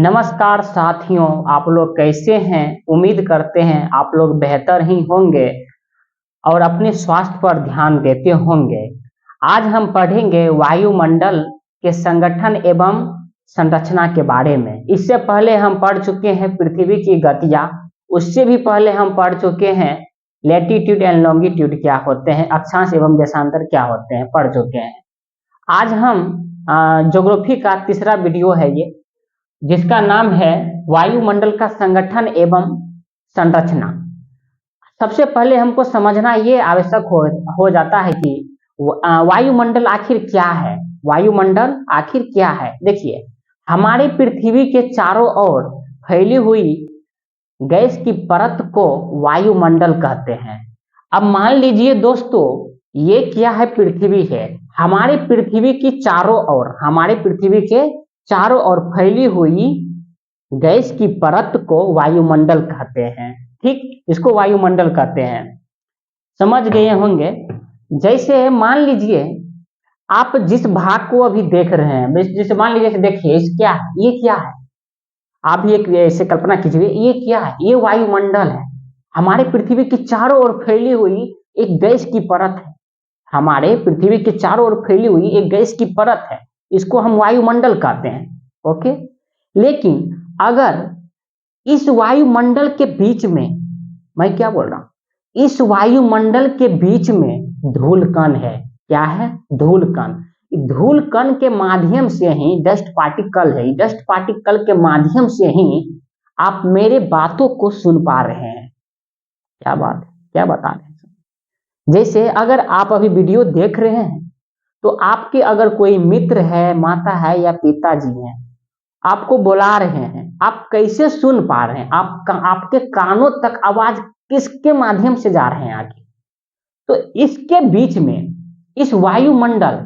नमस्कार साथियों, आप लोग कैसे हैं। उम्मीद करते हैं आप लोग बेहतर ही होंगे और अपने स्वास्थ्य पर ध्यान देते होंगे। आज हम पढ़ेंगे वायुमंडल के संगठन एवं संरचना के बारे में। इससे पहले हम पढ़ चुके हैं पृथ्वी की गतियां, उससे भी पहले हम पढ़ चुके हैं लैटिट्यूड एंड लॉन्गिट्यूड क्या होते हैं, अक्षांश एवं देशांतर क्या होते हैं, पढ़ चुके हैं। आज हम ज्योग्राफी का तीसरा वीडियो है ये, जिसका नाम है वायुमंडल का संगठन एवं संरचना। सबसे पहले हमको समझना ये आवश्यक हो जाता है कि वायुमंडल आखिर क्या है। वायुमंडल आखिर क्या है, देखिए हमारे पृथ्वी के चारों ओर फैली हुई गैस की परत को वायुमंडल कहते हैं। अब मान लीजिए दोस्तों, ये क्या है, पृथ्वी है। हमारे पृथ्वी की चारों ओर, हमारे पृथ्वी के चारों ओर फैली हुई गैस की परत को वायुमंडल कहते हैं। ठीक, इसको वायुमंडल कहते हैं। समझ गए होंगे। जैसे मान लीजिए आप जिस भाग को अभी देख रहे हैं, जैसे मान लीजिए देखिए क्या है, ये क्या है, आप भी एक ऐसे कल्पना कीजिए, ये क्या है, ये वायुमंडल है। हमारे पृथ्वी की चारों ओर फैली हुई एक गैस की परत है। हमारे पृथ्वी के चारों ओर फैली हुई एक गैस की परत है, इसको हम वायुमंडल कहते हैं। ओके, लेकिन अगर इस वायुमंडल के बीच में, मैं क्या बोल रहा हूं, इस वायुमंडल के बीच में धूलकण है। क्या है? धूलकण। धूलकण के माध्यम से ही डस्ट पार्टिकल है, डस्ट पार्टिकल के माध्यम से ही आप मेरे बातों को सुन पा रहे हैं। क्या बात है, क्या बता रहे हैं। जैसे अगर आप अभी वीडियो देख रहे हैं तो आपके अगर कोई मित्र है, माता है या पिताजी हैं, आपको बुला रहे हैं, आप कैसे सुन पा रहे हैं? आपके कानों तक आवाज किसके माध्यम से जा रहे हैं आगे? तो इसके बीच में इस वायुमंडल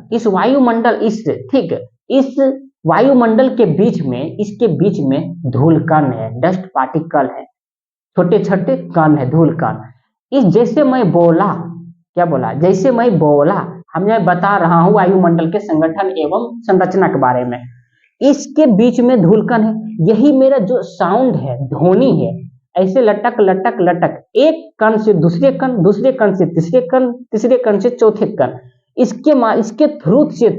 ठीक, इस वायुमंडल के बीच में, इसके बीच में धूलकण है, डस्ट पार्टिकल है, छोटे छोटे कण है, धूलकण। इस जैसे मैं बोला, क्या बोला, जैसे मैं बोला, मैं बता रहा हूं वायुमंडल के संगठन एवं संरचना के बारे में। इसके बीच में धूलकण है, यही मेरा जो साउंड है, ध्वनि है, ऐसे लटक लटक लटक, एक कण से दूसरे कण, दूसरे कण से तीसरे कण, तीसरे कण से चौथे कण, इसके थ्रू से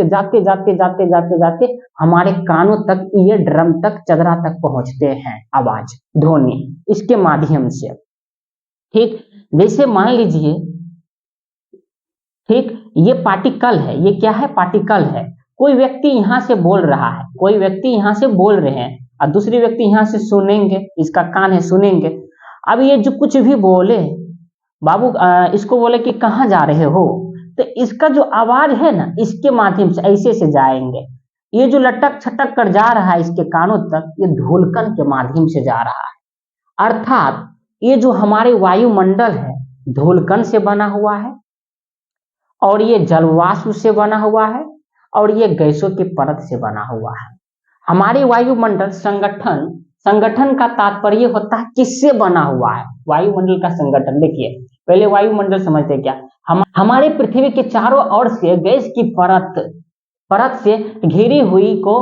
जाते जाते जाते जाते जाते हमारे कानों तक, ईयर ड्रम तक, चदरा तक पहुंचते हैं आवाज, ध्वनि, इसके माध्यम से। ठीक, जैसे मान लीजिए, ठीक, ये पार्टिकल है, ये क्या है, पार्टिकल है। कोई व्यक्ति यहाँ से बोल रहा है, कोई व्यक्ति यहाँ से बोल रहे हैं और दूसरे व्यक्ति यहाँ से सुनेंगे, इसका कान है, सुनेंगे। अब ये जो कुछ भी बोले, बाबू इसको बोले कि कहाँ जा रहे हो, तो इसका जो आवाज है ना, इसके माध्यम से ऐसे से जाएंगे। ये जो लटक छटक कर जा रहा है इसके कानों तक, ये धूलकण के माध्यम से जा रहा है। अर्थात ये जो हमारे वायुमंडल है, धूलकण से बना हुआ है, और ये जलवाष्प से बना हुआ है, और ये गैसों की परत से बना हुआ है। हमारे वायुमंडल संगठन का तात्पर्य होता है किससे बना हुआ है वायुमंडल का संगठन। देखिए पहले वायुमंडल समझते हैं क्या। हमारे पृथ्वी के चारों ओर से गैस की परत से घिरी हुई को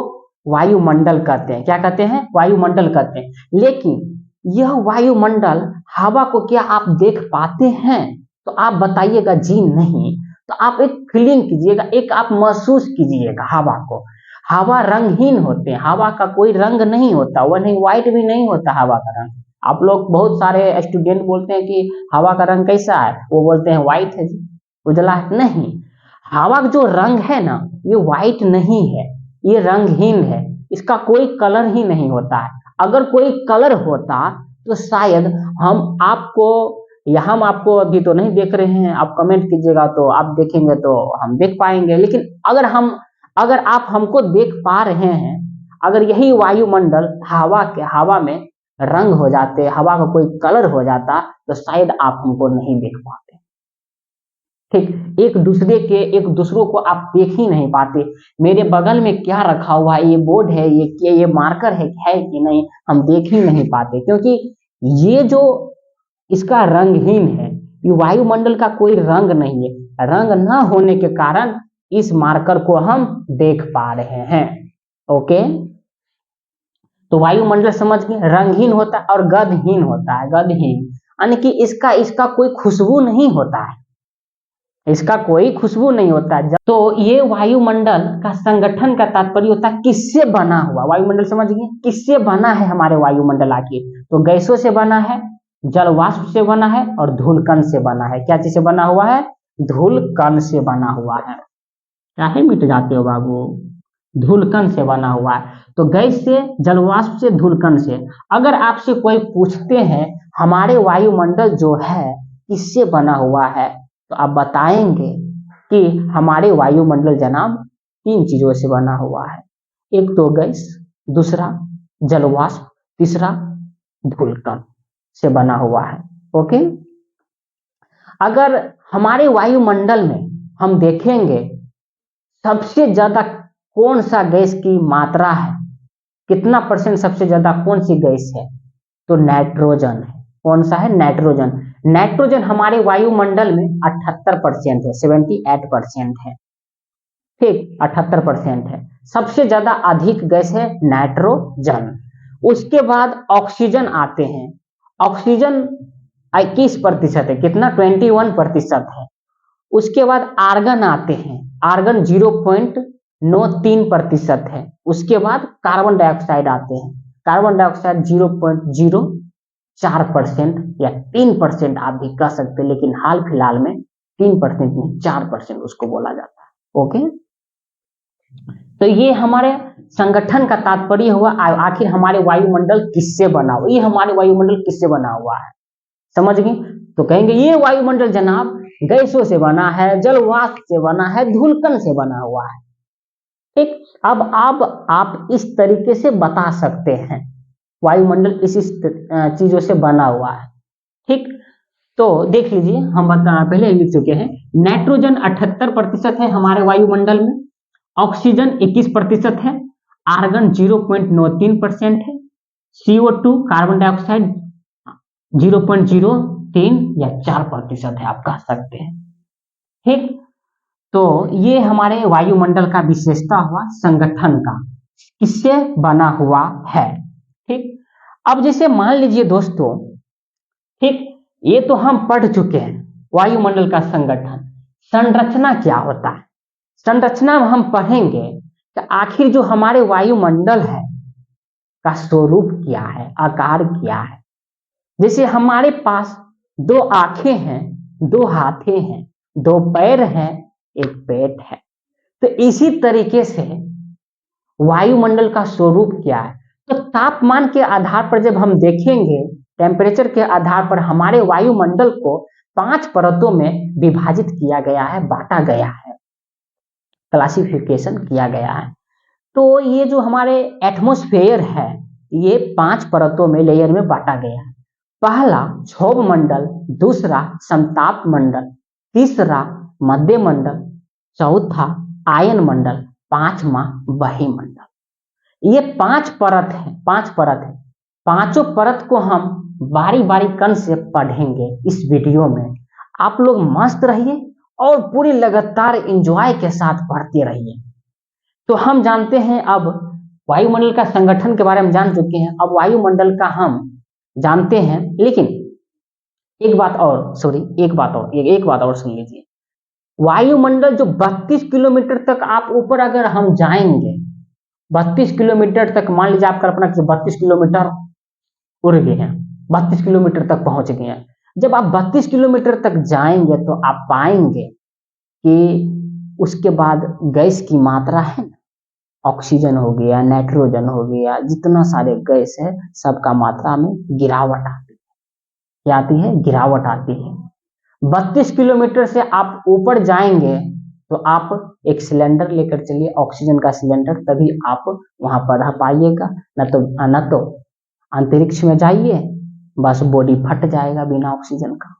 वायुमंडल कहते हैं। क्या कहते हैं? वायुमंडल कहते हैं। लेकिन यह वायुमंडल, हवा को क्या आप देख पाते हैं? तो आप बताइएगा जी नहीं। तो आप एक फीलिंग कीजिएगा, एक आप महसूस कीजिएगा हवा को। हवा रंगहीन होते हैं, हवा का कोई रंग नहीं होता, वह नहीं, व्हाइट भी नहीं होता हवा का रंग। आप लोग, बहुत सारे स्टूडेंट बोलते हैं कि हवा का रंग कैसा है, वो बोलते हैं व्हाइट है जी, उजला है। नहीं, हवा का जो रंग है ना, ये व्हाइट नहीं है, ये रंगहीन है, इसका कोई कलर ही नहीं होता है। अगर कोई कलर होता तो शायद हम आपको अभी तो नहीं देख रहे हैं, आप कमेंट कीजिएगा तो आप देखेंगे तो हम देख पाएंगे। लेकिन अगर आप हमको देख पा रहे हैं, अगर यही वायुमंडल हवा में रंग हो जाते, हवा का कोई कलर हो जाता, तो शायद आप हमको नहीं देख पाते। ठीक, एक दूसरों को आप देख ही नहीं पाते। मेरे बगल में क्या रखा हुआ है, ये बोर्ड है, ये मार्कर है कि नहीं, हम देख ही नहीं पाते, क्योंकि ये जो इसका रंगहीन है, ये वायुमंडल का कोई रंग नहीं है। रंग न होने के कारण इस मार्कर को हम देख पा रहे हैं। ओके, तो वायुमंडल समझ गए, रंगहीन होता है और गंधहीन होता है, गंधहीन यानी कि इसका कोई खुशबू नहीं होता है, इसका कोई खुशबू नहीं होता है। तो ये वायुमंडल का संगठन का तात्पर्य होता है किससे बना हुआ। वायुमंडल समझ गए, किससे बना है हमारे वायुमंडल आखिर, तो गैसों से बना है, जल वाष्प से बना है और धूलकण से बना है। क्या चीज से बना हुआ है, धूलकण से बना हुआ है। काहे मिट जाते हो बाबू, धूलकण से बना हुआ है। तो गैस से, जल वाष्प से, धूलकण से। अगर आपसे कोई पूछते हैं हमारे वायुमंडल जो है किससे बना हुआ है, तो आप बताएंगे कि हमारे वायुमंडल जनाब 3 चीजों से बना हुआ है। एक तो गैस, दूसरा जल वाष्प, तीसरा धूलकण से बना हुआ है। ओके, अगर हमारे वायुमंडल में हम देखेंगे सबसे ज्यादा कौन सा गैस की मात्रा है, कितना परसेंट सबसे ज्यादा कौन सी गैस है, तो नाइट्रोजन है। कौन सा है, नाइट्रोजन। नाइट्रोजन हमारे वायुमंडल में 78% है, 78% है, ठीक, 78% है। सबसे ज्यादा अधिक गैस है नाइट्रोजन। उसके बाद ऑक्सीजन आते हैं, ऑक्सीजन 21% है, कितना, 21% है। उसके बाद आर्गन आते हैं, आर्गन 0.93% है। उसके बाद कार्बन डाइऑक्साइड आते हैं, कार्बन डाइऑक्साइड 0.04% या 3% आप भी कह सकते हैं, लेकिन हाल फिलहाल में 3% नहीं 4% उसको बोला जाता है। ओके, तो ये हमारे संगठन का तात्पर्य हुआ। आखिर हमारे वायुमंडल किससे बना हुआ, ये हमारे वायुमंडल किससे बना हुआ है, समझ गए। तो कहेंगे ये वायुमंडल जनाब गैसों से बना है, जल वाष्प से बना है, धूलकण से बना हुआ है। ठीक, अब आप इस तरीके से बता सकते हैं वायुमंडल इस चीजों से बना हुआ है। ठीक, तो देख लीजिए, हम पहले लिख चुके हैं, नाइट्रोजन 78% है हमारे वायुमंडल में, ऑक्सीजन 21% है, आर्गन 0.93% है, CO2 कार्बन डाइऑक्साइड 0.03 या 4% है, आप कह सकते हैं। ठीक, तो ये हमारे वायुमंडल का विशेषता हुआ संगठन का, किससे बना हुआ है। ठीक, अब जैसे मान लीजिए दोस्तों, ठीक, ये तो हम पढ़ चुके हैं वायुमंडल का संगठन, संरचना क्या होता है। संरचना में हम पढ़ेंगे कि आखिर जो हमारे वायुमंडल है का स्वरूप क्या है, आकार क्या है। जैसे हमारे पास 2 आंखें हैं, 2 हाथे हैं, 2 पैर हैं, एक पेट है। तो इसी तरीके से वायुमंडल का स्वरूप क्या है, तो तापमान के आधार पर जब हम देखेंगे, टेम्परेचर के आधार पर हमारे वायुमंडल को 5 परतों में विभाजित किया गया है, बांटा गया है, क्लासिफिकेशन किया गया है। तो ये जो हमारे एटमॉस्फेयर है, ये 5 परतों में, लेयर में बांटा गया है। पहला क्षोभ मंडल, दूसरा समताप मंडल, तीसरा मध्य मंडल, चौथा आयन मंडल, 5वां वायुमंडल। ये 5 परत है, 5 परत है। पांचों परत को हम बारी बारी कण से पढ़ेंगे इस वीडियो में। आप लोग मस्त रहिए और पूरी लगातार एंजॉय के साथ पढ़ते रहिए। तो हम जानते हैं, अब वायुमंडल का संगठन के बारे में जान चुके हैं, अब वायुमंडल का हम जानते हैं। लेकिन एक बात और सुन लीजिए, वायुमंडल जो 32 किलोमीटर तक आप ऊपर अगर हम जाएंगे, 32 किलोमीटर तक, मान लीजिए आप कल्पना कीजिए 32 किलोमीटर उड़ गए हैं, 32 किलोमीटर तक पहुंच गए हैं। जब आप 32 किलोमीटर तक जाएंगे तो आप पाएंगे कि उसके बाद गैस की मात्रा है, ऑक्सीजन हो गया, नाइट्रोजन हो गया, जितना सारे गैस है सबका मात्रा में गिरावट आती है। क्या आती है, गिरावट आती है। 32 किलोमीटर से आप ऊपर जाएंगे तो आप एक सिलेंडर लेकर चलिए, ऑक्सीजन का सिलेंडर, तभी आप वहां पर रह पाइएगा। न तो अंतरिक्ष में जाइए, बस बॉडी फट जाएगा बिना ऑक्सीजन का।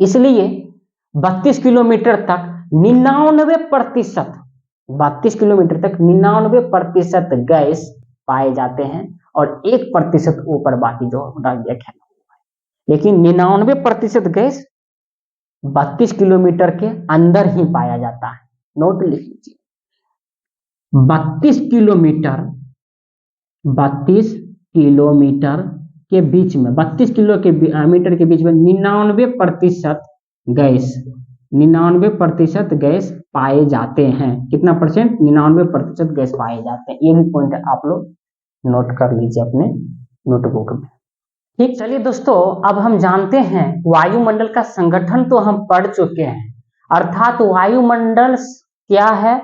इसलिए 32 किलोमीटर तक 99%, 32 किलोमीटर तक 99% गैस पाए जाते हैं और 1% ऊपर बाकी जो रह गया है। लेकिन 99% गैस 32 किलोमीटर के अंदर ही पाया जाता है। नोट लिख लीजिए, 32 किलोमीटर, 32 किलोमीटर के बीच में 32 किलोमीटर के बीच में 99% गैस 99% गैस पाए जाते हैं। कितना परसेंट? 99% गैस पाए जाते हैं। ये भी पॉइंट आप लोग नोट कर लीजिए अपने नोटबुक में। ठीक, चलिए दोस्तों, अब हम जानते हैं वायुमंडल का संगठन तो हम पढ़ चुके हैं, अर्थात वायुमंडल क्या है,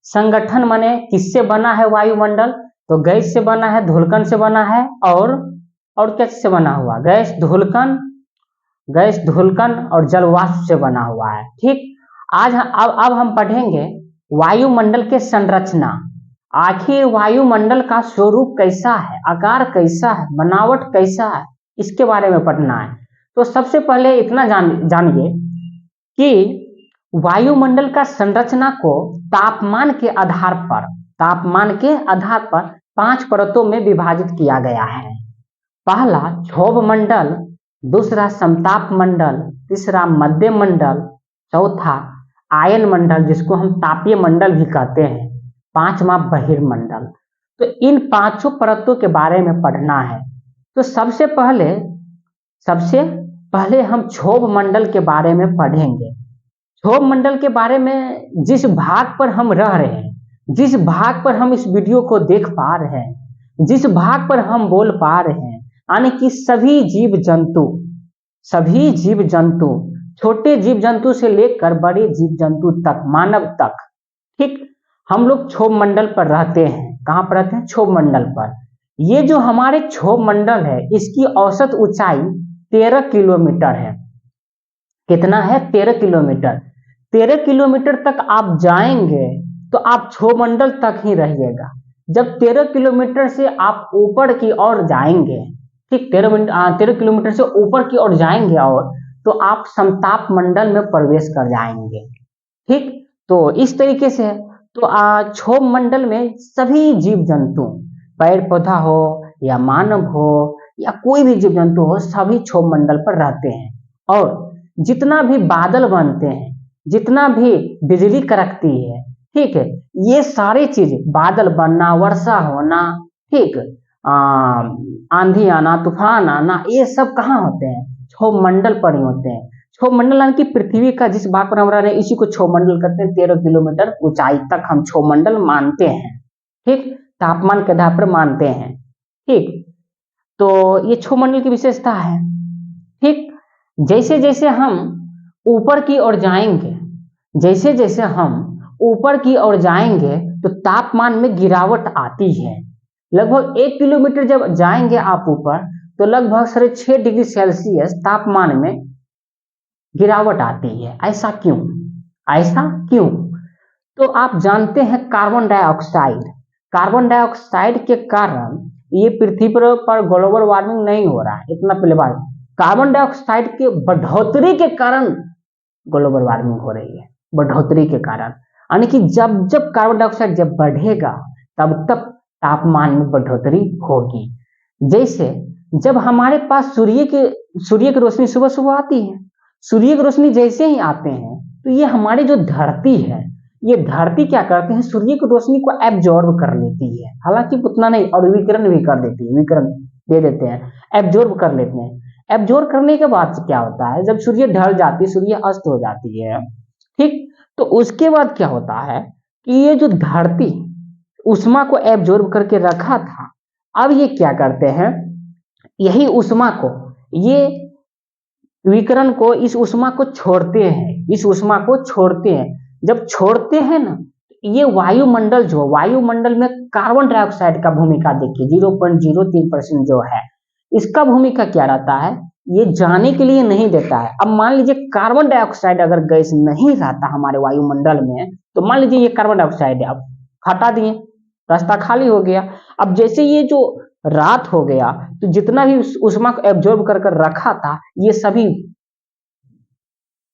संगठन माने किससे बना है वायुमंडल, तो गैस से बना है, धूलकण से बना है, और क्या से बना हुआ? गैस, धूलकण और जलवाष्प से बना हुआ है। ठीक, अब हम पढ़ेंगे वायुमंडल के संरचना। आखिर वायुमंडल का स्वरूप कैसा है, आकार कैसा है, बनावट कैसा है, इसके बारे में पढ़ना है। तो सबसे पहले इतना जानिए कि वायुमंडल का संरचना को तापमान के आधार पर 5 परतों में विभाजित किया गया है। पहला क्षोभ मंडल, दूसरा समताप मंडल, तीसरा मध्य मंडल, चौथा आयन मंडल जिसको हम तापीय मंडल भी कहते हैं, पांचवा बहिर्मंडल। तो इन 5 परतों के बारे में पढ़ना है। तो सबसे पहले हम क्षोभ मंडल के बारे में पढ़ेंगे। क्षोभ मंडल के बारे में जिस भाग पर हम रह रहे हैं, जिस भाग पर हम इस वीडियो को देख पा रहे हैं, जिस भाग पर हम बोल पा रहे हैं, यानी कि सभी जीव जंतु, छोटे जीव जंतु से लेकर बड़े जीव जंतु तक, मानव तक, ठीक, हम लोग क्षोभ मंडल पर रहते हैं। कहां पर रहते हैं? क्षोभ मंडल पर। ये जो हमारे क्षोभ मंडल है, इसकी औसत ऊंचाई 13 किलोमीटर है। कितना है? 13 किलोमीटर। 13 किलोमीटर तक आप जाएंगे तो आप क्षोभ मंडल तक ही रहिएगा। जब 13 किलोमीटर से आप ऊपर की ओर जाएंगे, ठीक, 13 किलोमीटर से ऊपर की ओर जाएंगे और तो आप समताप मंडल में प्रवेश कर जाएंगे। ठीक, तो इस तरीके से तो क्षोभ मंडल में सभी जीव जंतु, पेड़ पौधा हो या मानव हो या कोई भी जीव जंतु हो, सभी क्षोभ मंडल पर रहते हैं। और जितना भी बादल बनते हैं, जितना भी बिजली कड़कती है, ठीक है, ये सारी चीज, बादल बनना, वर्षा होना, ठीक, आंधी आना, तूफान आना, ये सब कहाँ होते हैं? क्षोभ मंडल पर ही होते हैं। क्षोभ मंडल यानी कि पृथ्वी का जिस भाग पर हम रह रहे हैं, इसी को क्षोभ मंडल कहते हैं। 13 किलोमीटर ऊंचाई तक हम क्षोभ मंडल मानते हैं। ठीक, तापमान के आधार पर मानते हैं। ठीक, तो ये क्षोभ मंडल की विशेषता है। ठीक, जैसे जैसे हम ऊपर की ओर जाएंगे, तो तापमान में गिरावट आती है। लगभग 1 किलोमीटर जब जाएंगे आप ऊपर, तो लगभग 6.5 डिग्री सेल्सियस तापमान में गिरावट आती है। ऐसा क्यों? तो आप जानते हैं कार्बन डाइऑक्साइड के कारण ये पृथ्वी पर ग्लोबल वार्मिंग नहीं हो रहा है। इतना पहले बात, कार्बन डाइऑक्साइड के बढ़ोतरी के कारण ग्लोबल वार्मिंग हो रही है। बढ़ोतरी के कारण यानी कि जब कार्बन डाइऑक्साइड जब बढ़ेगा, तब तापमान में बढ़ोतरी होगी। जैसे जब हमारे पास सूर्य की रोशनी सुबह आती है, सूर्य की रोशनी जैसे ही आते हैं, तो ये हमारी जो धरती है, ये धरती क्या करते हैं? सूर्य की रोशनी को एब्जॉर्ब कर लेती है। हालांकि उतना नहीं, और विकिरण भी कर देती है, विकिरण दे देते हैं, एब्जॉर्ब कर लेते हैं। एब्जॉर्ब करने के बाद क्या होता है? जब सूर्य ढल जाती है, सूर्य अस्त हो जाती है, ठीक, तो उसके बाद क्या होता है कि ये जो धरती उष्मा को एब्जॉर्ब करके रखा था, अब ये क्या करते हैं? यही उष्मा को, ये विकिरण को, इस उष्मा को छोड़ते हैं। जब छोड़ते हैं ना, ये वायुमंडल में कार्बन डाइऑक्साइड का भूमिका देखिए 0.03% जो है, इसका भूमिका क्या रहता है? ये जाने के लिए नहीं देता है। अब मान लीजिए कार्बन डाइऑक्साइड अगर गैस नहीं रहता हमारे वायुमंडल में, तो मान लीजिए ये कार्बन डाइऑक्साइड है, अब हटा दिए, रास्ता खाली हो गया। अब जैसे ये जो रात हो गया, तो जितना भी उष्मा को एब्जॉर्ब कर रखा था, ये सभी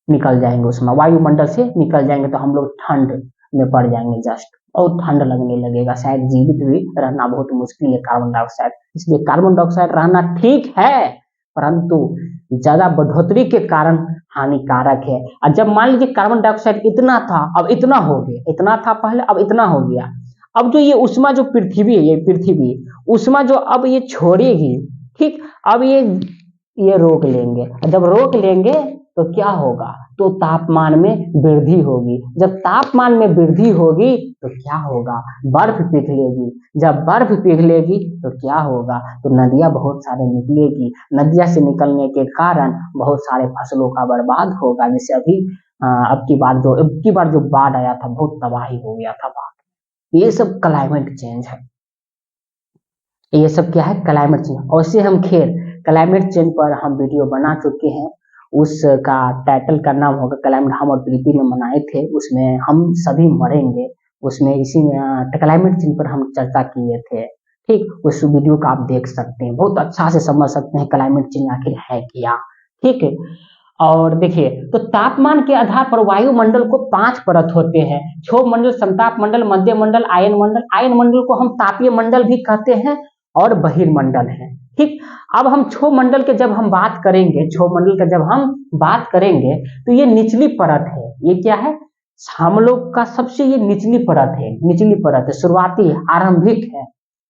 निकल जाएंगे, उष्मा वायुमंडल से निकल जाएंगे, तो हम लोग ठंड में पड़ जाएंगे जस्ट, और ठंड लगने लगेगा। शायद जीवित भी रहना बहुत मुश्किल है कार्बन डाइऑक्साइड। इसलिए कार्बन डाइऑक्साइड रहना ठीक है, परंतु ज्यादा बढ़ोतरी के कारण हानिकारक है। और जब मान लीजिए कार्बन डाइऑक्साइड इतना था, अब इतना हो गया, इतना था पहले, अब इतना हो गया, अब जो ये उष्मा जो पृथ्वी है, ये पृथ्वी उष्मा जो अब ये छोड़ेगी, ठीक, अब ये रोक लेंगे, जब रोक लेंगे तो क्या होगा, तो तापमान में वृद्धि होगी, जब तापमान में वृद्धि होगी तो क्या होगा, बर्फ पिघलेगी, जब बर्फ पिघलेगी तो क्या होगा, तो नदियां बहुत सारे निकलेगी, नदियां से निकलने के कारण बहुत सारे फसलों का बर्बाद होगा। जैसे अभी अब की बार जो बाढ़ आया था, बहुत तबाही हो गया था बाढ़। ये सब क्लाइमेट चेंज है, ये सब क्या है, क्लाइमेट चेंज। और इससे हम खैर क्लाइमेट चेंज पर हम वीडियो बना चुके हैं, उसका टाइटल का नाम होगा क्लाइमेट, हम और प्रीति में बनाए थे, उसमें हम सभी मरेंगे, उसमें इसी में क्लाइमेट चेंज पर हम चर्चा किए थे, ठीक, उस वीडियो को आप देख सकते हैं, बहुत अच्छा से समझ सकते हैं क्लाइमेट चेंज आखिर है क्या, ठीक है। और देखिए, तो तापमान के आधार पर वायुमंडल को 5 परत होते हैं, क्षोभ मंडल, समताप मंडल, मध्य मंडल, आयन मंडल। आयन मंडल को हम तापीय मंडल भी कहते हैं और बहिर्मंडल है, ठीक। अब हम क्षोभ मंडल के जब हम बात करेंगे, क्षोभ मंडल का जब हम बात करेंगे तो ये निचली परत है, ये क्या है, हम लोग का सबसे ये निचली परत है, निचली परत है, शुरुआती आरंभिक है,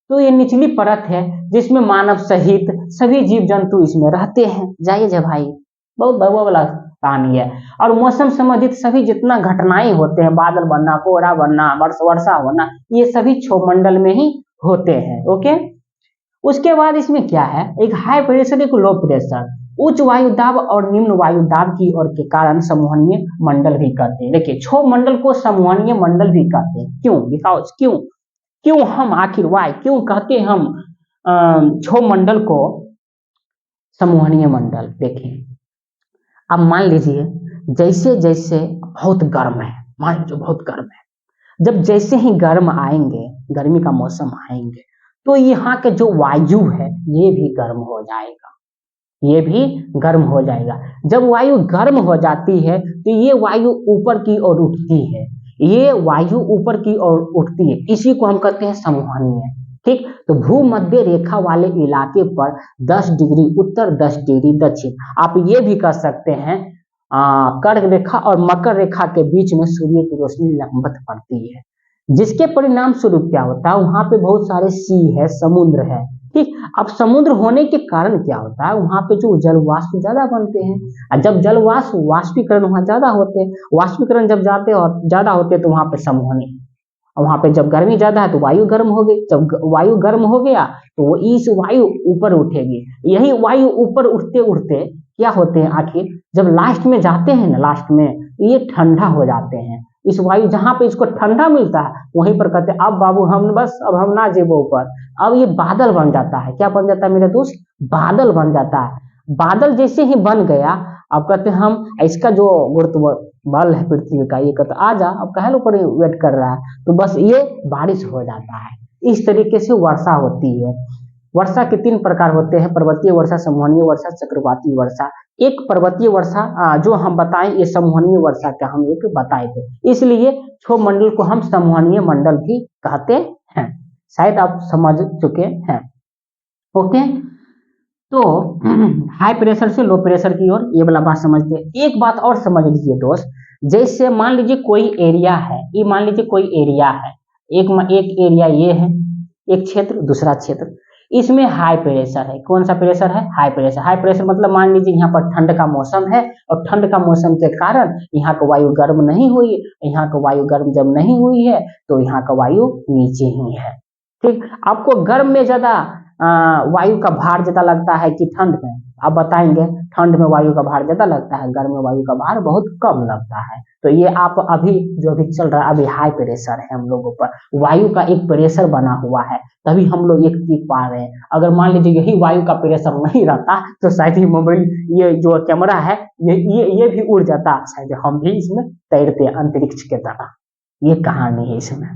तो ये निचली परत है जिसमें मानव सहित सभी जीव जंतु इसमें रहते हैं। जाइए भाई, बहुत बड़ा वाला कहानी है। और मौसम संबंधित सभी जितना घटनाएं होते हैं, बादल बनना, कोहरा बनना, वर्षा होना, ये सभी क्षोभ मंडल में ही होते हैं, ओके। उसके बाद इसमें क्या है, एक हाई प्रेशर, एक लो प्रेशर, उच्च वायु दाब और निम्न वायु दाब की ओर के कारण समूहनीय मंडल भी कहते हैं। देखिए, क्षोभ मंडल को समूहनीय मंडल भी कहते हैं, क्यों, बिकॉज क्यों हम आखिर वाई क्यों कहते हैं हम क्षोभ मंडल को समूहनीय मंडल। देखिए, अब मान लीजिए जैसे जैसे बहुत गर्म है, मान लीजिए बहुत गर्म है, जब जैसे ही गर्म आएंगे, गर्मी का मौसम आएंगे, तो यहाँ के जो वायु है ये भी गर्म हो जाएगा, ये भी गर्म हो जाएगा। जब वायु गर्म हो जाती है तो ये वायु ऊपर की ओर उठती है, ये वायु ऊपर की ओर उठती है, इसी को हम कहते हैं समूहनीय, ठीक। तो भूमध्य रेखा वाले इलाके पर 10 डिग्री उत्तर, 10 डिग्री दक्षिण, आप ये भी कह सकते हैं कर्क रेखा और मकर रेखा के बीच में सूर्य की रोशनी लंबवत पड़ती है, जिसके परिणाम स्वरूप क्या होता है, वहां पे बहुत सारे सी है, समुद्र है, ठीक। अब समुद्र होने के कारण क्या होता है, वहां पे जो जल वाष्प ज्यादा बनते हैं, और जब जल वाष्प वाष्पीकरण वहां ज्यादा होते हैं, वाष्पीकरण जब जाते और ज्यादा होते हैं तो वहां पे समूहनी, और वहां पे जब गर्मी ज्यादा है तो वायु गर्म हो गई, जब वायु गर्म हो गया तो वो इस वायु ऊपर उठेगी, यही वायु ऊपर उठते उठते क्या होते हैं, आखिर जब लास्ट में जाते हैं ना, लास्ट में ये ठंडा हो जाते हैं, इस वायु जहां पे इसको ठंडा मिलता है वहीं पर कहते हैं अब बाबू हम बस, अब हम ना जेबो ऊपर, अब ये बादल बन जाता है, क्या बन जाता है मेरे दोस्त, बादल बन जाता है। बादल जैसे ही बन गया, अब कहते हैं हम इसका जो गुरुत्व बल है पृथ्वी का, ये कहते आ जा, अब कहल ऊपर वेट कर रहा है, तो बस ये बारिश हो जाता है। इस तरीके से वर्षा होती है। वर्षा के 3 प्रकार होते हैं, पर्वतीय वर्षा, समूहनीय वर्षा, चक्रवाती वर्षा। एक पर्वतीय वर्षा जो हम बताएं, ये समूहनीय वर्षा का हम एक बताए थे, इसलिए क्षोभ मंडल को हम समूहनीय मंडल भी कहते हैं, शायद आप समझ चुके हैं, ओके। तो हाई प्रेशर से लो प्रेशर की ओर, ये वाला बात समझते हैं। एक बात और समझ लीजिए दोस्त, जैसे मान लीजिए कोई एरिया है, ये मान लीजिए कोई एरिया है, एक एरिया ये है, एक क्षेत्र, दूसरा क्षेत्र, इसमें हाई प्रेशर है। कौन सा प्रेशर है, हाई प्रेशर। हाई प्रेशर मतलब मान लीजिए यहाँ पर ठंड का मौसम है, और ठंड का मौसम के कारण यहाँ का वायु गर्म नहीं हुई, यहाँ का वायु गर्म जब नहीं हुई है तो यहाँ का वायु नीचे ही है, ठीक। आपको गर्म में ज्यादा वायु का भार ज्यादा लगता है कि ठंड में, आप बताएंगे, ठंड में वायु का भार ज्यादा लगता है, गर्म में वायु का भार बहुत कम लगता है। तो ये आप अभी जो अभी चल रहा है, अभी हाई प्रेशर है हम लोगों पर, वायु का एक प्रेशर बना हुआ है, तभी हम लोग एक सीख पा रहे हैं। अगर मान लीजिए यही वायु का प्रेशर नहीं रहता तो शायद ही मोबाइल, ये जो कैमरा है, ये भी उड़ जाता, शायद हम भी इसमें तैरते अंतरिक्ष के तरह। ये कहानी है इसमें।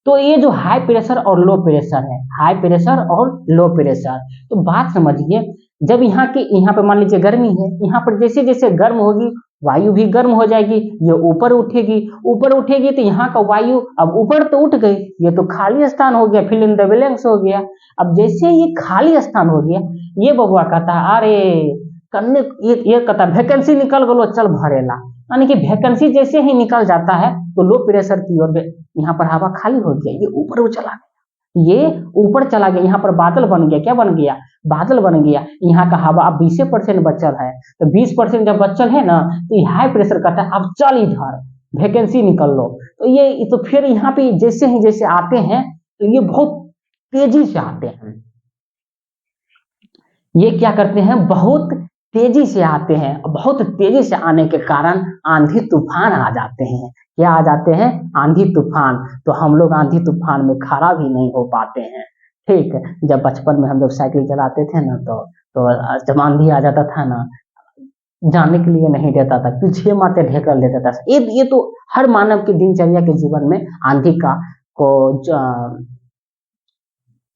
तो ये जो हाई प्रेशर और लो प्रेशर है, हाई प्रेशर और लो प्रेशर, तो बात समझिए, जब यहाँ पे मान लीजिए गर्मी है, यहाँ पर जैसे जैसे गर्म होगी वायु भी गर्म हो जाएगी, ये ऊपर उठेगी तो यहाँ का वायु अब ऊपर तो उठ गई, ये तो खाली स्थान हो गया, फिल इन द ब्लैंक्स हो गया। अब जैसे ये खाली स्थान हो गया, ये बबुआ कहता अरे कन्ने, ये कहता वैकेंसी निकल गलो, चल भरेला, यानी कि वैकेंसी जैसे ही निकल जाता है तो लो प्रेशर की ओर यहाँ पर हवा खाली हो गया, ये ऊपर चला गया, ये ऊपर चला गया, यहाँ पर बादल बन गया, क्या बन गया, बादल बन गया। यहाँ का हवा अब 20% बचल है, तो 20% जब बचल है ना तो ये हाई प्रेशर कहता है अब चल इधर वैकेंसी निकल लो। तो ये तो फिर यहाँ पे जैसे ही जैसे आते हैं तो ये बहुत तेजी से आते हैं, ये क्या करते हैं, बहुत तेजी से आते हैं। बहुत तेजी से आने के कारण आंधी तूफान आ जाते हैं। क्या आ जाते हैं, आंधी तूफान। तो हम लोग आंधी तूफान में खड़ा भी नहीं हो पाते हैं। ठीक, जब बचपन में हम लोग साइकिल चलाते थे ना तो जब आंधी आ जाता था ना, जाने के लिए नहीं देता था, पीछे माथे ढेकर लेता था। ये तो हर मानव की दिनचर्या के जीवन में आंधी का को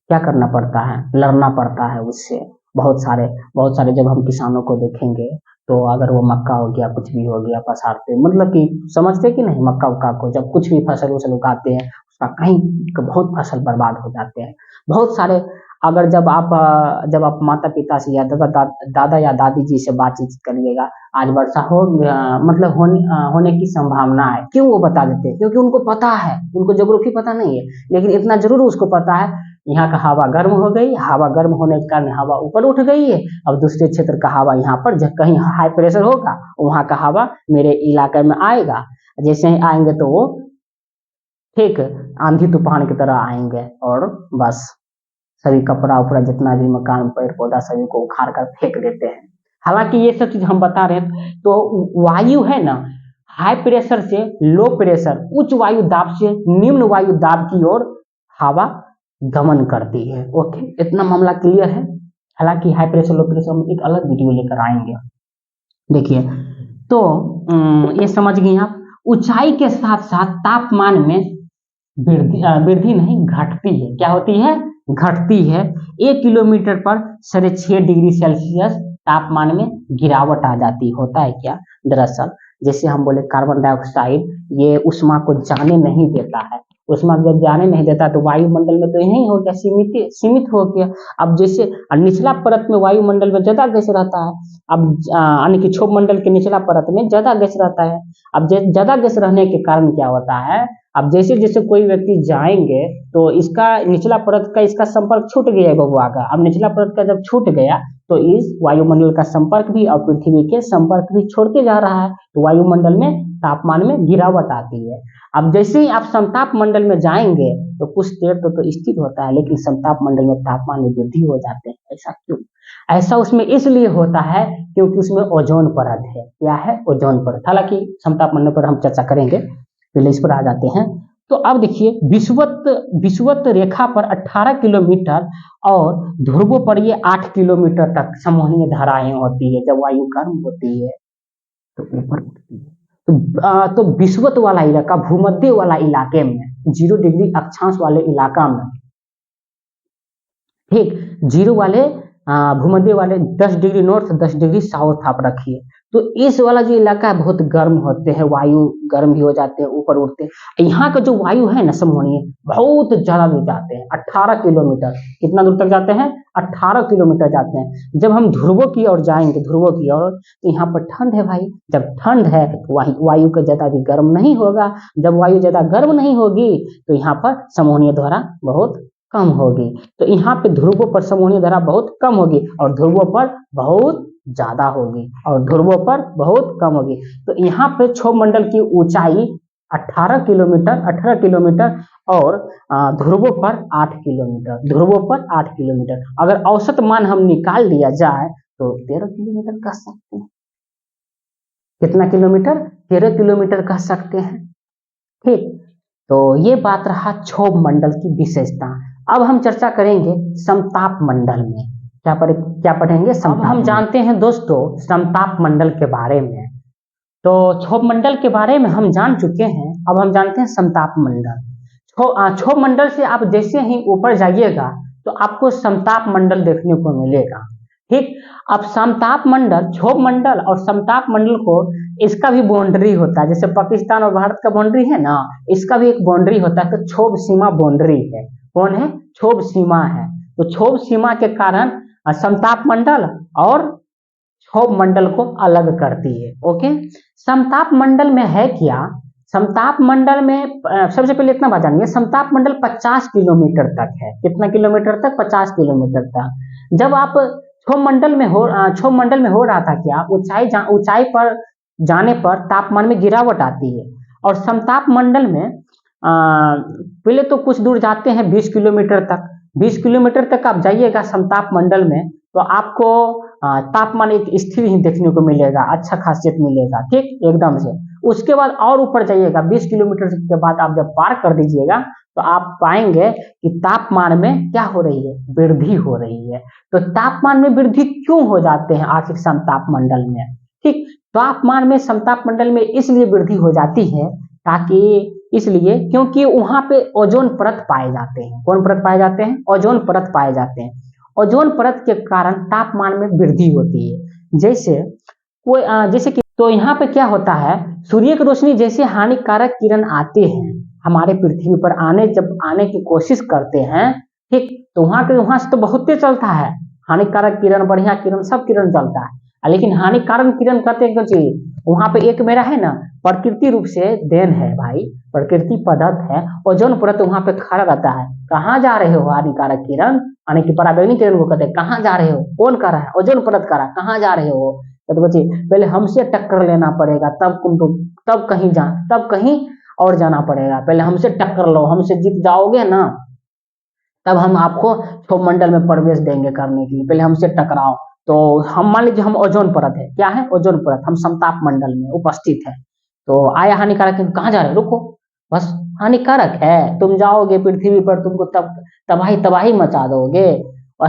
क्या करना पड़ता है, लड़ना पड़ता है उससे। बहुत सारे जब हम किसानों को देखेंगे तो अगर वो मक्का हो गया, कुछ भी हो गया, पसारते, मतलब कि समझते कि नहीं, मक्का उक्का को जब कुछ भी फसल उसल उगाते हैं उसका कहीं बहुत फसल बर्बाद हो जाते हैं। बहुत सारे अगर जब आप माता पिता से या दादा या दादी जी से बातचीत करिएगा, आज वर्षा हो मतलब होने की संभावना है, क्यों वो बता देते हैं, क्योंकि उनको पता है, उनको ज्योग्राफी पता नहीं है, लेकिन इतना जरूर उसको पता है यहाँ का हवा गर्म हो गई, हवा गर्म होने के कारण हवा ऊपर उठ गई है। अब दूसरे क्षेत्र का हवा यहाँ पर जब कहीं हाई प्रेशर होगा वहाँ का हवा मेरे इलाके में आएगा, जैसे ही आएंगे तो वो ठीक आंधी तूफान की तरह आएंगे और बस सभी कपड़ा उपड़ा जितना भी मकान पेड़ पौधा सभी को उखाड़ कर फेंक देते हैं। हालांकि ये सब चीज हम बता रहे हैं। तो वायु है ना, हाई प्रेशर से लो प्रेशर, उच्च वायु दाब से निम्न वायु दाब की ओर हवा गमन करती है। ओके, इतना मामला क्लियर है। हालांकि हाई प्रेशर लो प्रेशर हम एक अलग वीडियो लेकर आएंगे। देखिए, तो ये समझ गए आप, ऊंचाई के साथ साथ तापमान में वृद्धि नहीं, घटती है। क्या होती है, घटती है। 1 किलोमीटर पर 6.5 डिग्री सेल्सियस तापमान में गिरावट आ जाती। होता है क्या, दरअसल जैसे हम बोले कार्बन डाइऑक्साइड ये उष्मा को जाने नहीं देता है, उष्मा जब जाने नहीं देता तो वायुमंडल में तो यही हो गया, सीमित हो गया। अब जैसे निचला परत में वायुमंडल में ज्यादा गैस रहता है, अब यानी कि क्षोभ मंडल के निचला परत में ज्यादा गैस रहता है। अब ज्यादा गैस रहने के कारण क्या होता है, अब जैसे जैसे कोई व्यक्ति जाएंगे तो इसका निचला परत का इसका संपर्क छूट गया बबुआ का। अब निचला परत का जब छूट गया तो इस वायुमंडल का संपर्क भी और पृथ्वी के संपर्क भी छोड़ते जा रहा है, तो वायुमंडल में तापमान में गिरावट आती है। अब जैसे ही आप समताप मंडल में जाएंगे तो कुछ देर तो स्थिर होता है, लेकिन समताप मंडल में तापमान में वृद्धि हो जाते हैं। ऐसा क्यों, ऐसा उसमें इसलिए होता है क्योंकि उसमें ओजोन परत है। क्या है, ओजोन परत। हालांकि समताप मंडल पर हम चर्चा करेंगे, पहले इस पर आ जाते हैं। तो अब देखिए, विषुवत रेखा पर 18 किलोमीटर और ध्रुवों पर ये 8 किलोमीटर तक समूहनीय धाराएं होती है। जब वायु गर्म होती है तो ऊपर उठती है। तो विषुवत वाला इलाका, भूमध्य वाला इलाके में, 0 डिग्री अक्षांश वाले इलाका में, ठीक, 0 वाले भूमध्य वाले 10 डिग्री नॉर्थ 10 डिग्री साउथ आप रखिए। तो इस वाला जो इलाका है बहुत गर्म होते हैं, वायु गर्म भी हो जाते हैं, ऊपर उठते हैं। यहाँ का जो वायु है ना समूहनीय, बहुत ज्यादा दूर जाते हैं, 18 किलोमीटर। कितना दूर तक जाते हैं, 18 किलोमीटर जाते हैं। जब हम ध्रुवों की ओर जाएंगे, ध्रुवों की ओर, तो यहाँ पर ठंड है भाई। जब ठंड है तो वायु का ज्यादा भी गर्म नहीं होगा। जब वायु ज्यादा गर्म नहीं होगी तो यहाँ पर समूहनीय धारा बहुत कम होगी। तो यहाँ पे ध्रुवों पर समूहनीय धारा बहुत कम होगी और ध्रुवों पर बहुत ज्यादा होगी और ध्रुवों पर बहुत कम होगी। तो यहाँ पे क्षोभ मंडल की ऊंचाई 18 किलोमीटर और ध्रुवों पर 8 किलोमीटर, ध्रुवों पर 8 किलोमीटर। अगर औसत मान हम निकाल लिया जाए तो 13 किलोमीटर कह सकते हैं। कितना किलोमीटर, 13 किलोमीटर कह सकते हैं। ठीक, तो ये बात रहा क्षोभ मंडल की विशेषता। अब हम चर्चा करेंगे समताप मंडल में। क्या पढ़ेंगे, समताप। हम जानते हैं दोस्तों समताप मंडल के बारे में। तो क्षोभ मंडल के बारे में हम जान चुके हैं, अब हम जानते हैं समताप मंडल। क्षोभ मंडल से आप जैसे ही ऊपर जाइएगा तो आपको समताप मंडल देखने को मिलेगा। ठीक, अब समताप मंडल, क्षोभ मंडल और समताप मंडल को इसका भी बाउंड्री होता है। जैसे पाकिस्तान और भारत का बाउंड्री है ना, इसका भी एक बाउंड्री होता है। तो क्षोभ सीमा बाउंड्री है। कौन है, क्षोभ सीमा है। तो क्षोभ सीमा के कारण समताप मंडल और क्षोभ मंडल को अलग करती है। ओके, समताप मंडल में है क्या? समताप मंडल में सबसे पहले इतना बात जानिए, समताप मंडल 50 किलोमीटर तक है। कितना किलोमीटर तक? 50 किलोमीटर तक। जब आप क्षोभ मंडल में हो रहा था क्या, ऊंचाई पर जाने पर तापमान में गिरावट आती है। और समताप मंडल में पहले तो कुछ दूर जाते हैं 20 किलोमीटर तक। 20 किलोमीटर तक आप जाइएगा समताप मंडल में तो आपको तापमान एक स्थिर ही देखने को मिलेगा, अच्छा खासियत मिलेगा, ठीक, एकदम से। उसके बाद और ऊपर जाइएगा 20 किलोमीटर के बाद आप जब पार कर दीजिएगा तो आप पाएंगे कि तापमान में क्या हो रही है? वृद्धि हो रही है। तो तापमान में वृद्धि क्यों हो जाते हैं आखिर समताप मंडल में? ठीक, तापमान में समताप मंडल में इसलिए वृद्धि हो जाती है ताकि इसलिए क्योंकि वहां पे ओजोन परत पाए जाते हैं। कौन परत पाए जाते हैं? ओजोन परत पाए जाते हैं। ओजोन परत के कारण तापमान में वृद्धि होती है। जैसे कि तो यहाँ पे क्या होता है, सूर्य की रोशनी जैसे हानिकारक किरण आते हैं हमारे पृथ्वी पर जब आने की कोशिश करते हैं, ठीक, तो वहां से तो बहुत तेज चलता है। हानिकारक किरण, बढ़िया किरण, सब किरण चलता है। लेकिन हानिकारक किरण कहते हैं क्यों चाहिए? वहां पे एक मेरा है ना, प्रकृति रूप से देन है भाई, प्रकृति पदार्थ है। ओजोन परत वहां पे खड़ा रहता है। कहाँ जा रहे हो हानिकारक किरण, यानी कि पराबैंगनी किरण को कहते हैं, कहाँ जा रहे हो? कौन कर रहा है? ओजोन परत कर रहा है। कहाँ जा रहे हो? तो बच्चे पहले हमसे टक्कर लेना पड़ेगा, तब कहीं और जाना पड़ेगा। पहले हमसे टक्कर लो, हमसे जीत जाओगे ना, तब हम आपको क्षोभ मंडल में प्रवेश देंगे करने के लिए। पहले हमसे टकराओ। तो हम मान लीजिए हम ओजोन परत है, क्या है? ओजोन परत, हम समताप मंडल में उपस्थित है। तो आया हानिकारक, कहाँ जा रहे हो? रुको, बस हानिकारक है, तुम जाओगे पृथ्वी पर, तुमको तब तबाही मचा दोगे।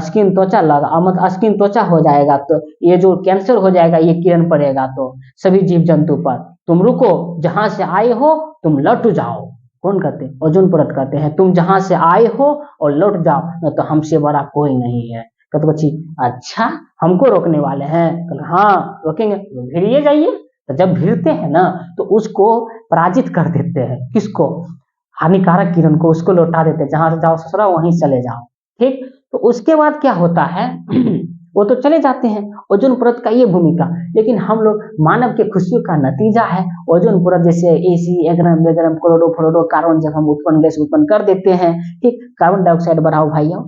स्किन त्वचा स्किन त्वचा हो जाएगा, तो ये जो कैंसर हो जाएगा, ये किरण पड़ेगा तो सभी जीव जंतु पर। तुम रुको, जहां से आए हो तुम लौट जाओ। कौन कहते हैं? ओजोन परत कहते हैं, तुम जहां से आए हो और लौट जाओ, न तो हमसे बड़ा कोई नहीं है। कहते बच्ची अच्छा, हमको रोकने वाले हैं? हाँ रोकेंगे, भिड़िए जाइए। तो जब भिड़ते हैं ना तो उसको पराजित कर देते हैं। किसको? हानिकारक किरण को, उसको लौटा देते हैं। जहां से जाओ ससुरा, वहीं चले जाओ, ठीक। तो उसके बाद क्या होता है वो तो चले जाते हैं। ओजोन परत का ये भूमिका, लेकिन हम लोग मानव के खुशियों का नतीजा है ओजोन परत। जैसे एसी, एग्रम, बेग्रम, क्लोरोफ्लोरो कार्बन जब हम गैस उत्पन्न कर देते हैं, ठीक, कार्बन डाइऑक्साइड बढ़ाओ भाइयों।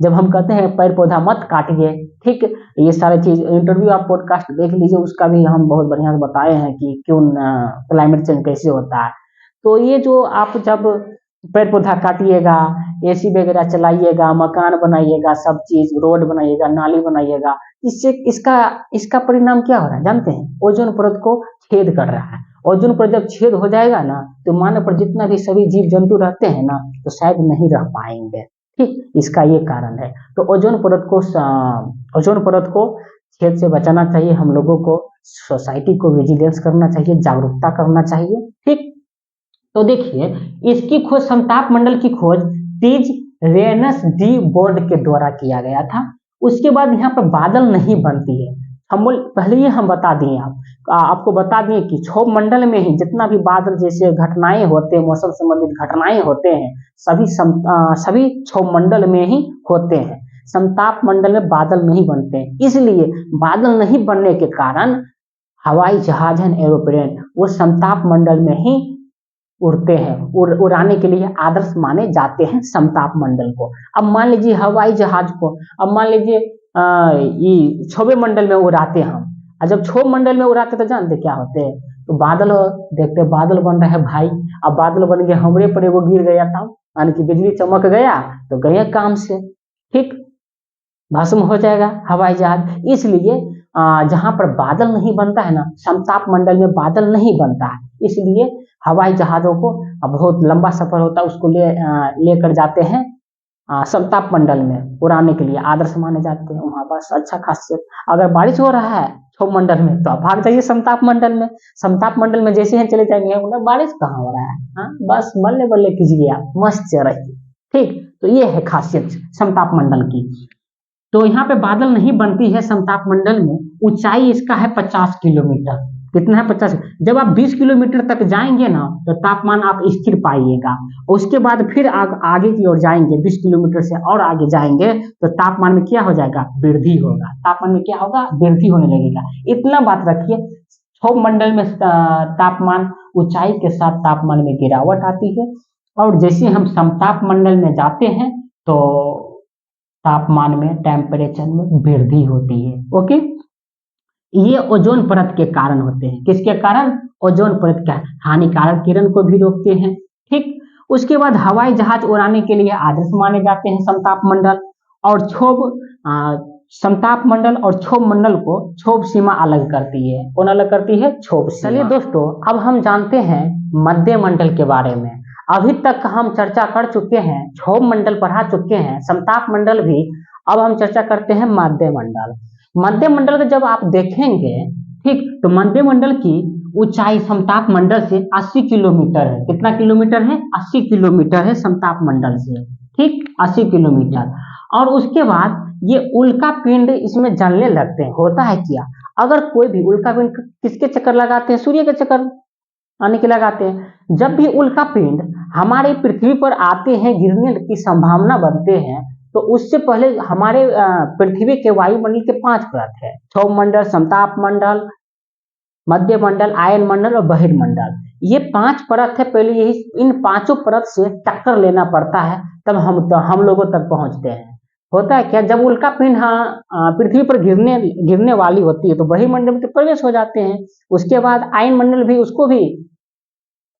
जब हम कहते हैं पेड़ पौधा मत काटिए, ठीक, ये सारे चीज इंटरव्यू आप पॉडकास्ट देख लीजिए, उसका भी हम बहुत बढ़िया से बताए हैं कि क्यों क्लाइमेट चेंज कैसे होता है। तो ये जो आप जब पेड़ पौधा काटिएगा, एसी वगैरह चलाइएगा, मकान बनाइएगा, सब चीज, रोड बनाइएगा, नाली बनाइएगा, इससे इसका परिणाम क्या हो रहा है जानते हैं? ओजोन परत को छेद कर रहा है। ओजोन परत जब छेद हो जाएगा ना, तो मानव पर जितना भी सभी जीव जंतु रहते हैं ना, तो शायद नहीं रह पाएंगे, ठीक। इसका ये कारण है। तो ओजोन परत को छेद से बचाना चाहिए हम लोगों को। सोसाइटी को विजिलेंस करना चाहिए, जागरूकता करना चाहिए, ठीक। तो देखिए, इसकी खोज, समताप मंडल की खोज टीज रेनस डी बोर्ड के द्वारा किया गया था। उसके बाद यहाँ पर बादल नहीं बनती है। पहले ही हम बता दिए, आपको बता दिए कि क्षोभ मंडल में ही जितना भी बादल जैसे घटनाएं होते हैं, मौसम संबंधित घटनाएं होते हैं, सभी क्षोभ मंडल में ही होते हैं। समताप मंडल में बादल नहीं बनते हैं। इसलिए बादल नहीं बनने के कारण हवाई जहाज एंड एरोप्लेन वो समताप मंडल में ही उड़ते हैं। उड़ाने के लिए आदर्श माने जाते हैं समताप मंडल को। अब मान लीजिए हवाई जहाज को, अब मान लीजिए ये क्षोभ मंडल में उड़ाते हम, और जब क्षोभ मंडल में उड़ाते तो जानते क्या होते हैं? तो बादल देखते, बादल बन रहे हैं भाई। अब बादल बन गया, हमरे पर एगो गिर गया था, यानी कि बिजली चमक गया तो गया काम से, ठीक, भस्म हो जाएगा हवाई जहाज। इसलिए जहां पर बादल नहीं बनता है ना, समताप मंडल में बादल नहीं बनता है, इसलिए हवाई जहाजों को बहुत लंबा सफर होता है, उसको लेकर जाते हैं समताप मंडल में उड़ाने के लिए, आदर्श माने जाते हैं वहां पर। अच्छा खासियत, अगर बारिश हो रहा है क्षोभ मंडल में तो आप भाग जाइए समताप मंडल में। समताप मंडल में जैसे ही चले जाएंगे, मतलब बारिश कहाँ हो रहा है, बस बल्ले बल्ले कीजिए, आप मस्त रहिए, ठीक। तो ये है खासियत समताप मंडल की। तो यहाँ पे बादल नहीं बनती है समताप मंडल में। ऊंचाई इसका है 50 किलोमीटर, कितना है 50। जब आप 20 किलोमीटर तक जाएंगे ना तो तापमान आप स्थिर पाइएगा। उसके बाद फिर आगे की ओर जाएंगे, 20 किलोमीटर से और आगे जाएंगे तो तापमान में क्या हो जाएगा, वृद्धि होगा। तापमान में क्या होगा, वृद्धि होने लगेगा। इतना बात रखिए। क्षोभ मंडल में तापमान ऊंचाई के साथ तापमान में गिरावट आती है, और जैसे हम समताप मंडल में जाते हैं तो तापमान में, टेम्परेचर में वृद्धि होती है। ओके, ये ओजोन परत के कारण होते हैं। किसके कारण, ओजोन परत का हानिकारक किरण को भी रोकते हैं। ठीक, उसके बाद हवाई जहाज उड़ाने के लिए आदर्श माने जाते हैं समताप मंडल और क्षोभ। समताप मंडल और क्षोभ मंडल को क्षोभ सीमा अलग करती है। कौन अलग करती है, क्षोभ सीमा। चलिए दोस्तों, अब हम जानते हैं मध्य मंडल के बारे में। अभी तक हम चर्चा कर चुके हैं, क्षोभ मंडल पढ़ा चुके हैं, समताप मंडल भी। अब हम चर्चा करते हैं मध्य मंडल। मध्य मंडल को जब आप देखेंगे, ठीक, तो मध्य मंडल की ऊंचाई समताप मंडल से 80 किलोमीटर है। कितना किलोमीटर है, 80 किलोमीटर है समताप मंडल से। ठीक, 80 किलोमीटर। और उसके बाद ये उल्का पिंड इसमें जलने लगते हैं। होता है क्या, अगर कोई भी उल्का पिंड किसके चक्कर लगाते हैं, सूर्य के चक्कर आने के लगाते हैं। जब भी उल्का पिंड हमारे पृथ्वी पर आते हैं, गिरने की संभावना बनते हैं, तो उससे पहले हमारे पृथ्वी के वायुमंडल के 5 परत है। क्षोभ मंडल, समताप मंडल, मध्य मंडल, आयन मंडल और बहिर्मंडल। ये 5 परत है। पहले यही इन 5 परत से टक्कर लेना पड़ता है, तब हम लोगों तक पहुंचते हैं। होता है क्या, जब उल्का पिंड पृथ्वी पर गिरने वाली होती है तो बहिर्मंडल में तो प्रवेश हो जाते हैं। उसके बाद आयन मंडल भी उसको भी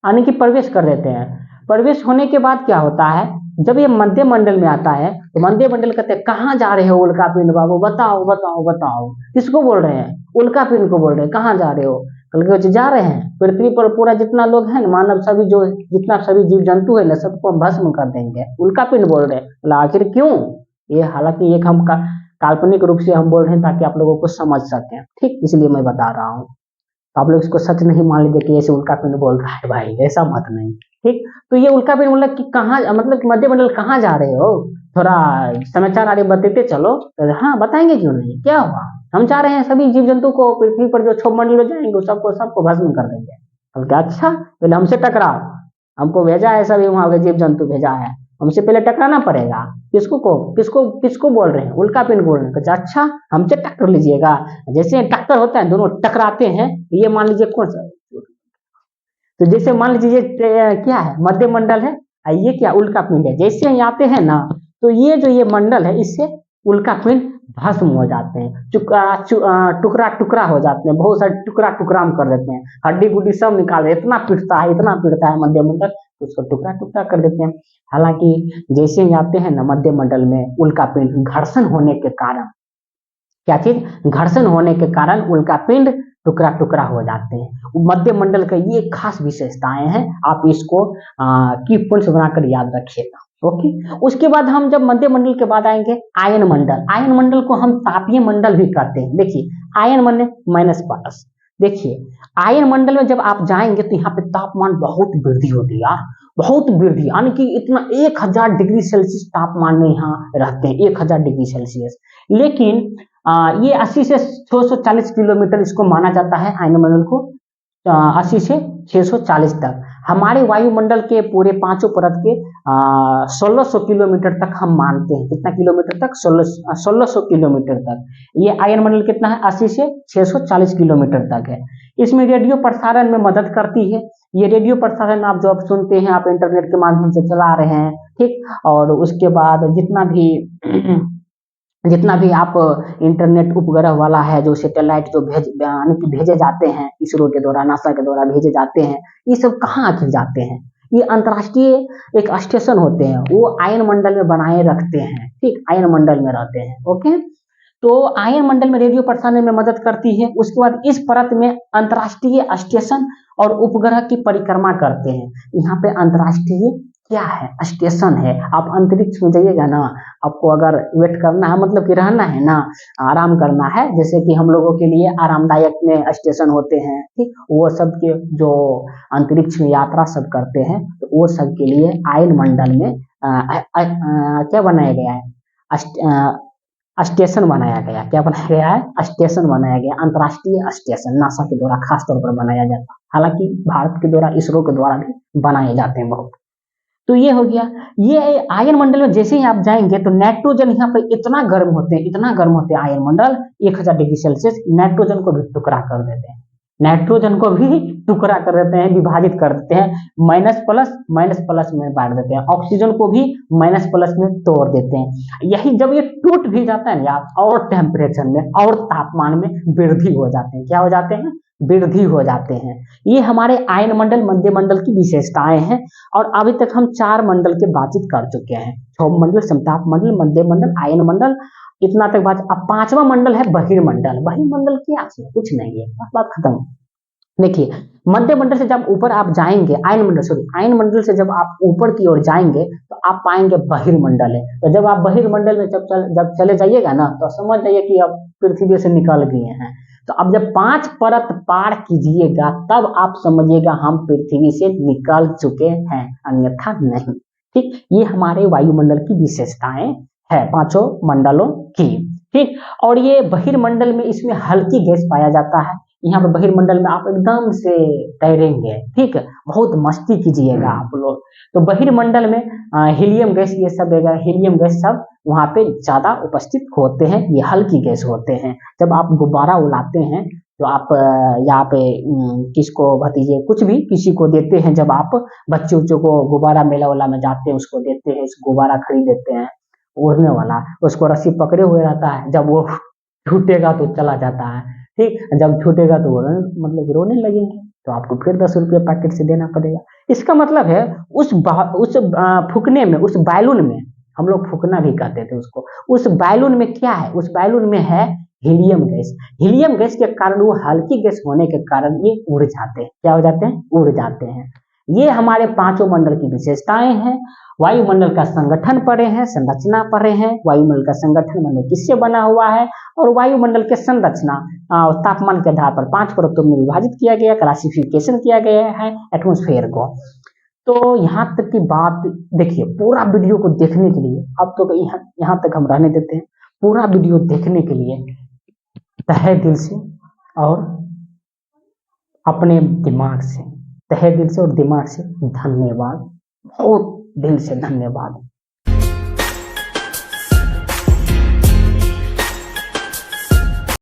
यानी कि प्रवेश कर देते हैं। प्रवेश होने के बाद क्या होता है, जब ये मध्य मंडल में आता है तो मध्य मंडल कहते हैं, कहाँ जा रहे हो उल्का पिंड बाबू, बताओ बताओ बताओ। किसको बोल रहे हैं, उल्का पिंड को बोल रहे हैं। कहाँ जा रहे हो, कल जा रहे हैं पृथ्वी पर पूरा जितना लोग हैं, मानव सभी, जो जितना सभी जीव जंतु है ना, सबको हम भस्म कर देंगे। उल्का पिंड बोल रहे हैं। आखिर क्यों, ये हालांकि एक हम काल्पनिक रूप से हम बोल रहे हैं ताकि आप लोगों को समझ सकें। ठीक, इसलिए मैं बता रहा हूँ। तो आप लोग इसको सच नहीं मान लीजिए कि ऐसे उल्का पिंड बोल रहा है भाई, ऐसा मत नहीं। ठीक, तो ये उल्का पिंड मतलब कि कहाँ, मतलब मध्य मंडल कहाँ जा रहे हो, थोड़ा समाचार आगे बताते चलो। तो हाँ, बताएंगे क्यों नहीं, क्या हुआ, हम चाह रहे हैं सभी जीव जंतु को पृथ्वी पर जो क्षोभ मंडल में जाएंगे सबको भस्म कर देंगे। तो अच्छा, पहले हमसे टकराओ, हमको भेजा है, सभी वहां जीव जंतु भेजा है, हमसे पहले टकराना पड़ेगा। किसको बोल रहे हैं, उल्का पिंड बोल रहे हैं। अच्छा, हमसे टक्कर लीजिएगा। जैसे टक्कर होता है, दोनों टकराते हैं, ये मान लीजिए कौन सा, तो जैसे मान लीजिए क्या है, मध्य मंडल है, ये क्या, उल्का पिंड है। जैसे ही आते हैं ना, तो ये जो ये मंडल है, इससे उल्का पिंड भस्म हो जाते हैं, टुकड़ा टुकड़ा हो जाते हैं, बहुत सारे टुकड़ा टुकड़ा हम कर देते हैं, हड्डी गुड्डी सब निकाल देते हैं। इतना पिटता है मध्य मंडल, उसको टुकड़ा टुकड़ा कर देते हैं। हालांकि जैसे ही आते हैं ना मध्य मंडल में, उल्का पिंड घर्षण होने के कारण, क्या चीज, घर्षण होने के कारण उल्का पिंड टुकड़ा टुकड़ा हो जाते हैं। मध्य मंडल का ये खास विशेषताएं हैं, आप इसको की पॉइंट्स बनाकर याद रखिएगा। ओके, उसके बाद हम जब मध्य मंडल के बाद आएंगे आयन मंडल। आयन मंडल को हम तापीय मंडल भी कहते हैं। देखिए, आयन मंडल माइनस प्लस। देखिए, आयन मंडल में जब आप जाएंगे तो यहाँ पे तापमान बहुत वृद्धि होती है यार, बहुत वृद्धि, यानी कि इतना 1000 डिग्री सेल्सियस तापमान में यहाँ रहते हैं, 1000 डिग्री सेल्सियस। लेकिन ये 80 से 640 किलोमीटर इसको माना जाता है, आयन मंडल को 80 से 640 तक। हमारे वायुमंडल के पूरे 5 परत के 1600 किलोमीटर तक हम मानते हैं। कितना किलोमीटर तक, 1600 किलोमीटर तक। ये आयन मंडल कितना है, 80 से 640 किलोमीटर तक है। इसमें रेडियो प्रसारण में मदद करती है। ये रेडियो प्रसारण आप जो आप सुनते हैं, आप इंटरनेट के माध्यम से चला रहे हैं, ठीक। और उसके बाद जितना भी आप इंटरनेट उपग्रह वाला है, जो सैटेलाइट जो भेजे जाते हैं इसरो के द्वारा, नासा के द्वारा भेजे जाते हैं, ये सब कहाँ आखिर जाते हैं, ये अंतर्राष्ट्रीय एक स्टेशन होते हैं, वो आयन मंडल में बनाए रखते हैं। ठीक, आयन मंडल में रहते हैं। ओके, तो आयन मंडल में रेडियो प्रसारण में मदद करती है। उसके बाद इस परत में अंतर्राष्ट्रीय स्टेशन और उपग्रह की परिक्रमा करते हैं। यहाँ पे अंतर्राष्ट्रीय क्या है, स्टेशन है। आप अंतरिक्ष में जाइएगा ना, आपको अगर वेट करना है, मतलब कि रहना है ना, आराम करना है, जैसे कि हम लोगों के लिए आरामदायक में स्टेशन होते हैं, ठीक, वो सब के जो अंतरिक्ष में यात्रा सब करते हैं, तो वो सब के लिए आयन मंडल में क्या बनाया गया है, स्टेशन बनाया गया। क्या बनाया गया है? स्टेशन बनाया गया, अंतर्राष्ट्रीय स्टेशन नासा के द्वारा खास तौर पर बनाया जाता है। हालांकि भारत के द्वारा, इसरो के द्वारा भी बनाए जाते हैं बहुत। तो ये हो गया। ये आयन मंडल में जैसे ही आप जाएंगे तो नाइट्रोजन यहाँ पे इतना गर्म होते हैं, इतना गर्म होते हैं आयन मंडल, 1000 डिग्री सेल्सियस, नाइट्रोजन को भी टुकड़ा कर देते हैं, नाइट्रोजन को भी टुकड़ा कर देते हैं, विभाजित कर देते हैं, माइनस प्लस में बांट देते हैं, ऑक्सीजन को भी माइनस प्लस में तोड़ देते हैं। यही जब ये टूट भी जाता है ना, और टेम्परेचर में और तापमान में वृद्धि हो जाते हैं। क्या हो जाते हैं? वृद्धि हो जाते हैं। ये हमारे आयन मंडल, मध्य मंडल की विशेषताएं हैं। और अभी तक हम 4 मंडल की बातचीत कर चुके हैं, क्षोभ मंडल, समताप मंडल, मध्य मंडल, आयन मंडल, इतना तक बात। अब 5वां मंडल है बहिर्मंडल। बहिर्मंडल क्या है? कुछ नहीं है, बात खत्म। देखिए, मध्य मंडल से जब ऊपर आप जाएंगे, आयन मंडल से जब आप ऊपर की ओर जाएंगे तो आप पाएंगे बहिर्मंडल है। तो जब आप बहिर्मंडल में जब चले जाइएगा ना, तो समझ जाइए कि अब पृथ्वी से निकल गए हैं। तो अब जब 5 परत पार कीजिएगा तब आप समझिएगा हम पृथ्वी से निकल चुके हैं, अन्यथा नहीं। ठीक, ये हमारे वायुमंडल की विशेषताएं है, 5 मंडलों की। ठीक, और ये बहिर्मंडल में इसमें हल्की गैस पाया जाता है। यहाँ पर बहिर्मंडल में आप एकदम से तैरेंगे। ठीक, बहुत मस्ती कीजिएगा आप लोग। तो बहिर्मंडल में हीलियम गैस, ये सब हीलियम गैस सब वहाँ पे ज्यादा उपस्थित होते हैं, ये हल्की गैस होते हैं। जब आप गुब्बारा उड़ाते हैं तो आप यहाँ पे किसको भतीजे कुछ भी किसी को देते हैं, जब आप बच्चों को गुब्बारा मेला वाला में जाते हैं उसको देते हैं, गुब्बारा खरीद देते हैं उड़ने वाला, उसको रस्सी पकड़े हुए रहता है, जब वो छूटेगा तो चला जाता है। ठीक, जब छूटेगा तो वो मतलब रोने लगेंगे, तो आपको फिर 10 रुपये पैकेट से देना पड़ेगा। इसका मतलब है उस फूकने में, उस बैलून में, हम लोग फूकना भी कहते थे उसको, उस बैलून में क्या है? उस बैलून में है हीलियम गैस। हीलियम गैस के कारण, वो हल्की गैस होने के कारण ये उड़ जाते हैं। क्या हो जाते हैं? उड़ जाते हैं। ये हमारे 5 मंडल की विशेषताएं हैं। वायुमंडल का संगठन पढ़े हैं, संरचना पढ़े हैं। वायुमंडल का संगठन मतलब किससे बना हुआ है, और वायुमंडल के संरचना तापमान के आधार पर 5 परतों में विभाजित किया गया, क्लासिफिकेशन किया गया है एटमॉस्फेयर को। तो यहाँ तक की बात देखिए, पूरा वीडियो को देखने के लिए, अब तो यहाँ तक हम रहने देते हैं। पूरा वीडियो देखने के लिए तहे दिल से और अपने दिमाग से, तहे दिल से और दिमाग से धन्यवाद, बहुत दिल से धन्यवाद।